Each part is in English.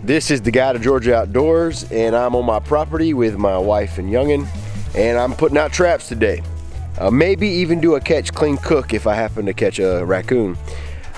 This is the guy to Georgia Outdoors, and I'm on my property with my wife and youngin', and I'm putting out traps today. Maybe even do a catch, clean, cook if I happen to catch a raccoon.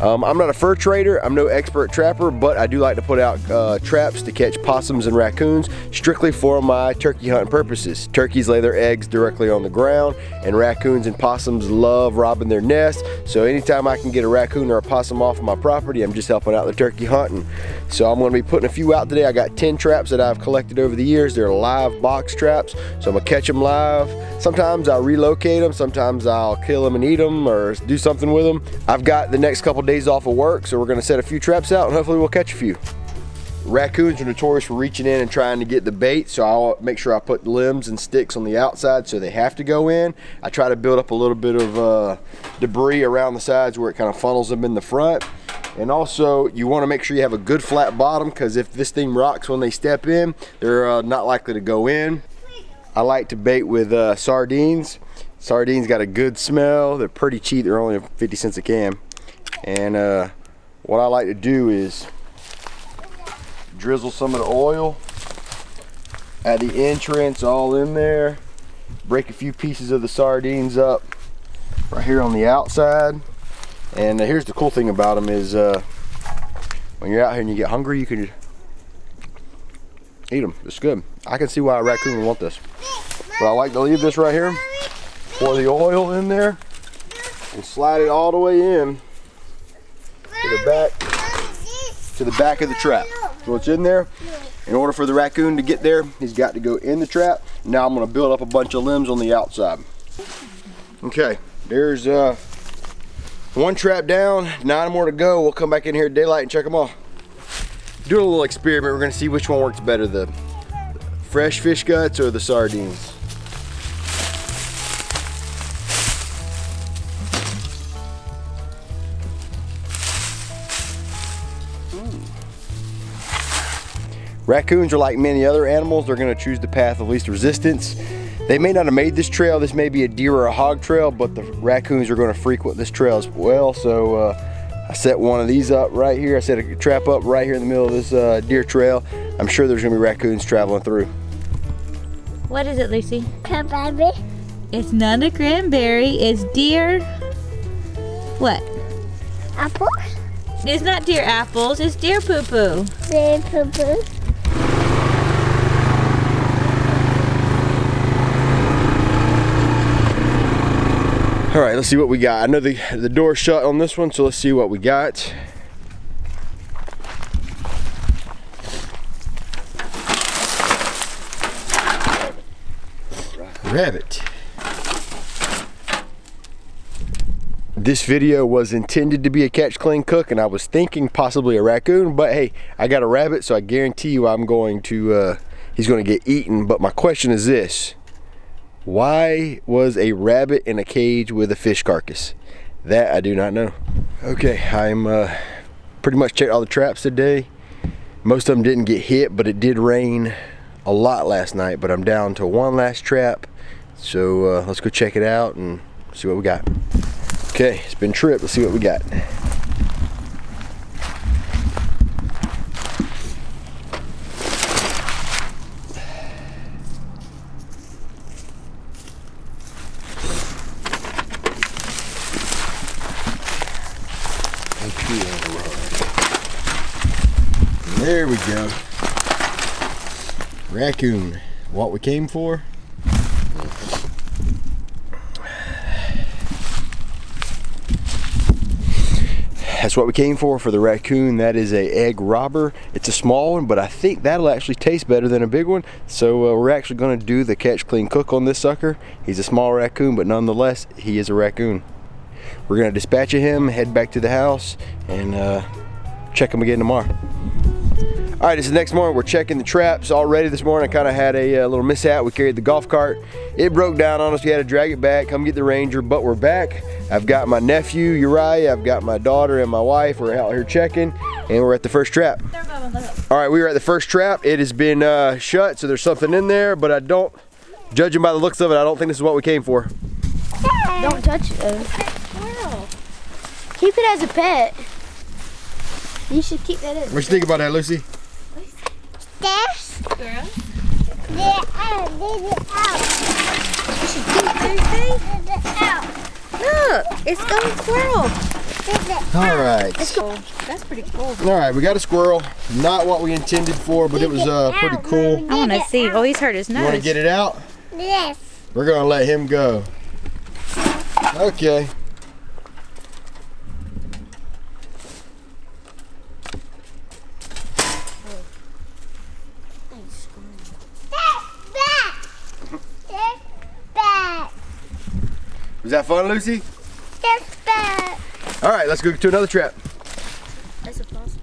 I'm not a fur trader, I'm no expert trapper, but I do like to put out traps to catch possums and raccoons strictly for my turkey hunting purposes. Turkeys lay their eggs directly on the ground, and raccoons and possums love robbing their nests. So anytime I can get a raccoon or a possum off of my property, I'm just helping out the turkey hunting. So I'm going to be putting a few out today. I got 10 traps that I've collected over the years. They're live box traps, so I'm going to catch them live. Sometimes I'll relocate them, sometimes I'll kill them and eat them or do something with them. I've got the next couple days off of work, so we're going to set a few traps out and hopefully we'll catch a few. Raccoons are notorious for reaching in and trying to get the bait, so I'll make sure I put limbs and sticks on the outside so they have to go in. I try to build up a little bit of debris around the sides where it kind of funnels them in the front. And also you want to make sure you have a good flat bottom, because if this thing rocks when they step in, they're not likely to go in. I like to bait with sardines. Sardines got a good smell. They're pretty cheap. They're only 50 cents a can. And what I like to do is drizzle some of the oil at the entrance, all in there. Break a few pieces of the sardines up right here on the outside. And here's the cool thing about them is when you're out here and you get hungry, you can eat them. It's good. I can see why a raccoon would want this. But I like to leave this right here, pour the oil in there, and slide it all the way in to the back of the trap. So it's in there. In order for the raccoon to get there, he's got to go in the trap. Now I'm going to build up a bunch of limbs on the outside. Okay, there's one trap down, 9 more to go. We'll come back in here at daylight and check them all. Do a little experiment. We're going to see which one works better, the fresh fish guts or the sardines. Raccoons are like many other animals. They're going to choose the path of least resistance. They may not have made this trail. This may be a deer or a hog trail, but the raccoons are going to frequent this trail as well. So I set one of these up right here. I set a trap up right here in the middle of this deer trail. I'm sure there's going to be raccoons traveling through. What is it, Lucy? Cranberry. It's not a cranberry. It's deer. What? Apples. It's not deer apples. It's deer poo-poo. Deer poo-poo. All right, let's see what we got. I know the door's shut on this one, so let's see what we got. Rabbit. This video was intended to be a catch, clean, cook, and I was thinking possibly a raccoon, but hey, I got a rabbit, so I guarantee you I'm going to, he's going to get eaten. But my question is this: why was a rabbit in a cage with a fish carcass? That I do not know. Okay, I'm pretty much checked all the traps today. Most of them didn't get hit, but it did rain a lot last night. But I'm down to one last trap, so let's go check it out and see what we got. Okay, it's been tripped. Let's see what we got. There we go. Raccoon. What we came for. That's what we came for the raccoon. That is a egg robber. It's a small one, but I think that'll actually taste better than a big one. So we're actually going to do the catch, clean, cook on this sucker. He's a small raccoon, but nonetheless, he is a raccoon. We're going to dispatch him, head back to the house, and check him again tomorrow. All right, it's the next morning. We're checking the traps already. This morning I kind of had a little mishap. We carried the golf cart. It broke down on us. We had to drag it back, come get the Ranger, but we're back. I've got my nephew, Uriah. I've got my daughter and my wife. We're out here checking, and we're at the first trap. All right, we were at the first trap. It has been shut, so there's something in there, but I don't, judging by the looks of it, I don't think this is what we came for. Don't touch it. Keep it as a pet. You should keep that in. What you think about that, Lucy? There's Squirrels. they're out. They're out. They're out. Look, it's going squirrel. All right. That's pretty cool. All right, we got a squirrel. Not what we intended for, but it was pretty cool. I want to see. Oh, he's hurt his You want to nose. get it out? Yes. We're gonna let him go. Okay. There's back. Was that fun, Lucy? There's back. All right, let's go to another trap. That's a possum.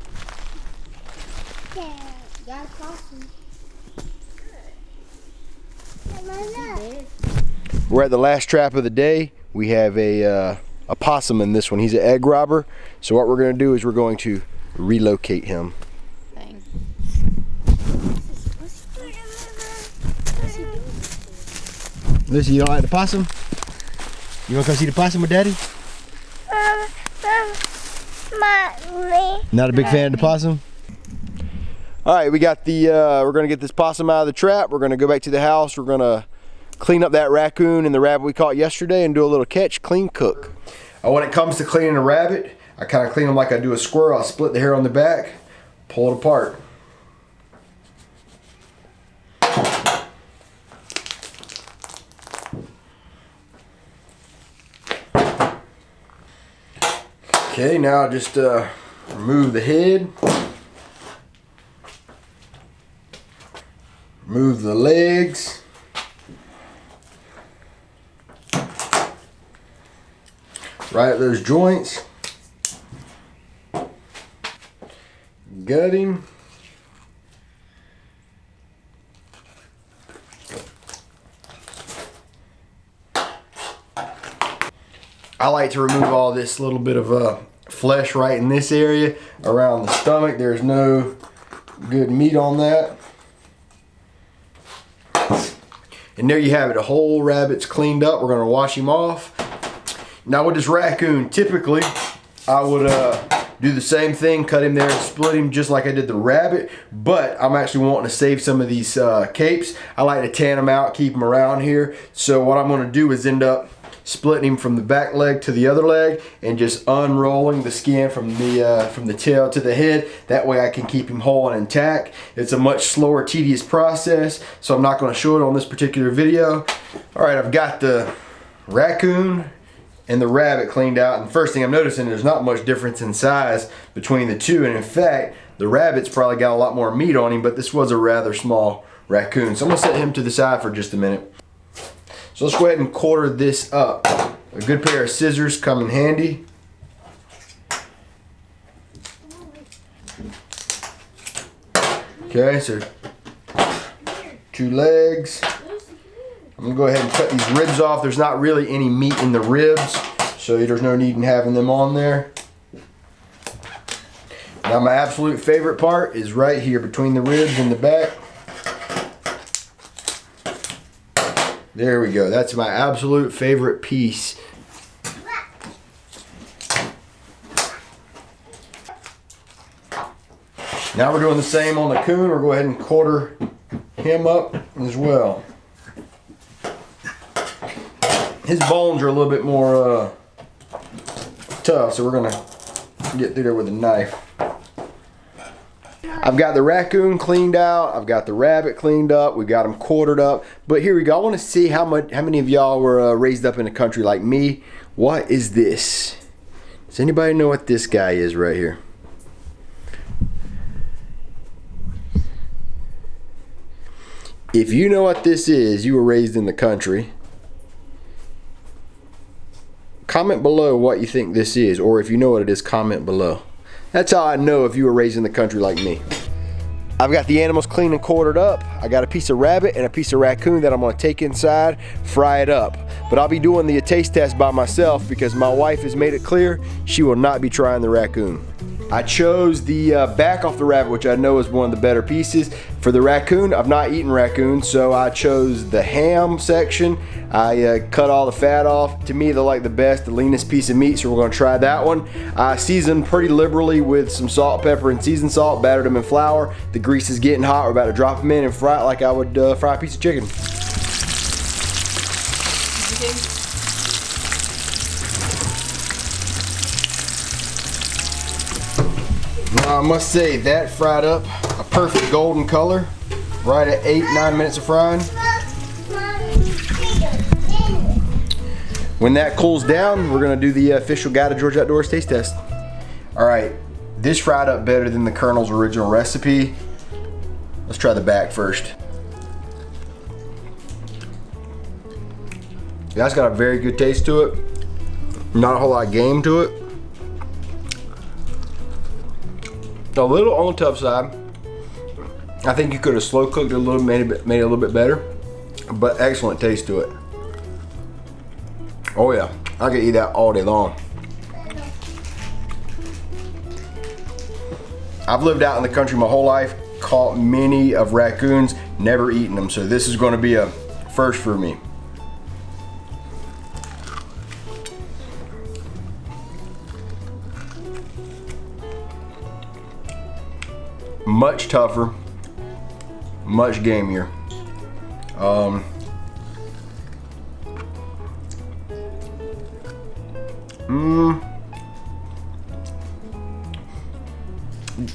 Yeah. Got a possum. We're at the last trap of the day. We have a possum in this one. He's an egg robber. So what we're gonna do is we're going to relocate him. Thing. Lucy, you don't like the possum? You wanna come see the possum with Daddy? Mommy. Not a big fan of the possum? All right, we got the, we're gonna get this possum out of the trap. We're gonna go back to the house. We're gonna clean up that raccoon and the rabbit we caught yesterday and do a little catch, clean, cook. When it comes to cleaning a rabbit, I kind of clean them like I do a squirrel. I split the hair on the back, pull it apart. Okay, now just remove the head. Remove the legs. Right up those joints. Gutting. I like to remove all this little bit of flesh right in this area around the stomach. There's no good meat on that. And there you have it, a whole rabbit's cleaned up. We're gonna wash him off. Now with this raccoon, typically I would do the same thing, cut him there and split him just like I did the rabbit, but I'm actually wanting to save some of these capes. I like to tan them out, keep them around here. So what I'm gonna do is end up splitting him from the back leg to the other leg and just unrolling the skin from the tail to the head. That way I can keep him whole and intact. It's a much slower, tedious process, so I'm not going to show it on this particular video. All right, I've got the raccoon and the rabbit cleaned out, and the first thing I'm noticing, there's not much difference in size between the two, and in fact the rabbit's probably got a lot more meat on him, but this was a rather small raccoon. So I'm going to set him to the side for just a minute. So let's go ahead and quarter this up. A good pair of scissors come in handy. Okay, so 2 legs. I'm gonna go ahead and cut these ribs off. There's not really any meat in the ribs, so there's no need in having them on there. Now my absolute favorite part is right here between the ribs and the back. There we go. That's my absolute favorite piece. Now we're doing the same on the coon. We'll go ahead and quarter him up as well. His bones are a little bit more tough, so we're gonna get through there with a knife. I've got the raccoon cleaned out. I've got the rabbit cleaned up. We've got them quartered up. But here we go. I want to see how many of y'all were raised up in the country like me. What is this? Does anybody know what this guy is right here? If you know what this is, you were raised in the country. Comment below what you think this is, or if you know what it is, comment below. That's how I know if you were raised in the country like me. I've got the animals clean and quartered up. I got a piece of rabbit and a piece of raccoon that I'm gonna take inside, fry it up. But I'll be doing the taste test by myself because my wife has made it clear she will not be trying the raccoon. I chose the back off the rabbit, which I know is one of the better pieces. For the raccoon, I've not eaten raccoon, so I chose the ham section. I cut all the fat off. To me, they're like the best, the leanest piece of meat, so we're gonna try that one. I seasoned pretty liberally with some salt, pepper, and seasoned salt, battered them in flour. The grease is getting hot. We're about to drop them in and fry it like I would fry a piece of chicken. I must say that fried up a perfect golden color, right at 8-9 minutes of frying. When that cools down, we're gonna do the official Guide to Georgia Outdoors taste test. All right, this fried up better than the Colonel's original recipe. Let's try the back first. That's got a very good taste to it. Not a whole lot of game to it. A little on the tough side. I think you could have slow cooked it a little, made it a little bit better, but excellent taste to it. Oh yeah, I could eat that all day long. I've lived out in the country my whole life, caught many of raccoons, never eaten them, so this is going to be a first for me. Much tougher, much gamier.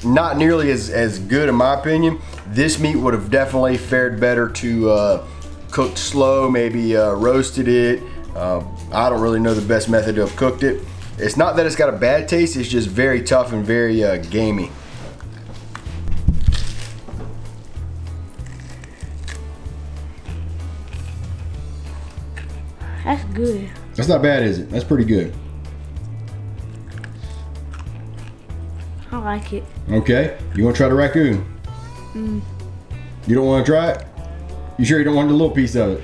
Not nearly as good in my opinion. This meat would have definitely fared better to cooked slow, maybe roasted it. I don't really know the best method to have cooked it. It's not that it's got a bad taste, it's just very tough and very gamey. That's good. That's not bad, is it? That's pretty good. I like it. Okay, you want to try the raccoon? You don't want to try it? You sure you don't want a little piece of it?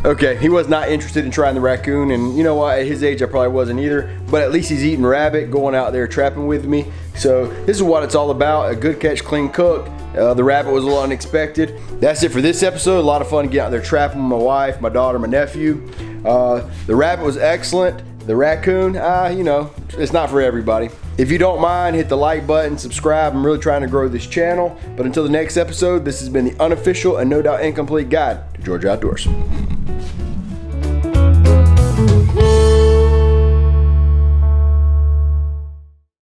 Okay, he was not interested in trying the raccoon, and you know what, at his age I probably wasn't either, but at least he's eating rabbit, going out there trapping with me. So this is what it's all about, a good catch, clean cook. The rabbit was a little unexpected. That's it for this episode. A lot of fun to get out there trapping with my wife, my daughter, my nephew. The rabbit was excellent. The raccoon, you know, it's not for everybody. If you don't mind, hit the like button, subscribe. I'm really trying to grow this channel. But until the next episode, this has been the unofficial and no doubt incomplete guide to Georgia Outdoors.